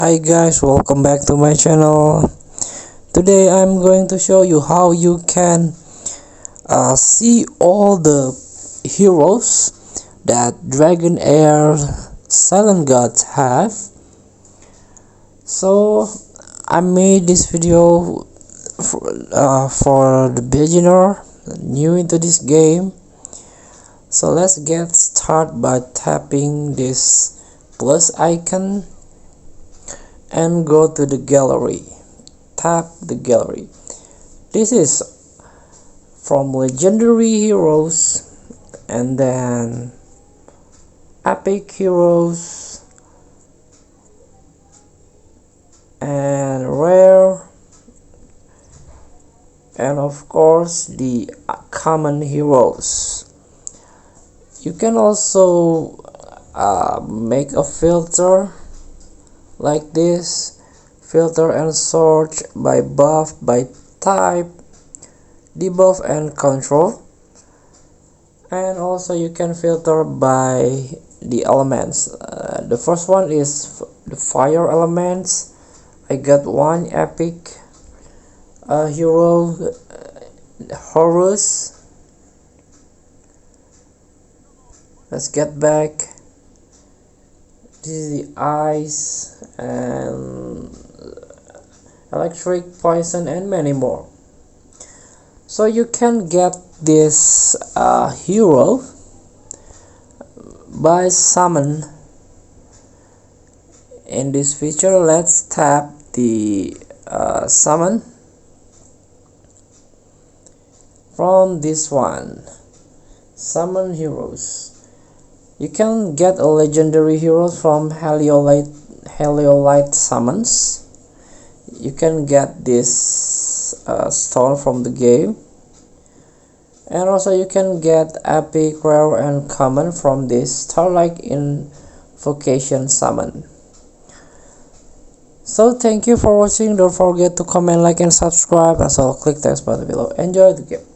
Hi guys, welcome back to my channel. Today I'm going to show you how you can see all the heroes that Dragonheir Silent Gods have. So I made this video for the beginner new into this game. So let's get started by tapping this plus icon and go to the gallery. Tap the gallery. This is from legendary heroes and then epic heroes and rare, and of course the common heroes. You can also make a filter like this, filter and search by buff, by type, debuff and control, and also you can filter by the elements. The first one is the fire elements. I got one epic hero, Horus. Let's get back. This is the ice and electric, poison, and many more. So you can get this hero by summon. In this feature, let's tap the summon from this one, summon heroes. You can get a legendary hero from Heliolite summons. You can get this stone from the game, and also you can get epic, rare, and common from this Starlight Invocation summon. So thank you for watching. Don't forget to comment, like, and subscribe, and so click the button below. Enjoy the game.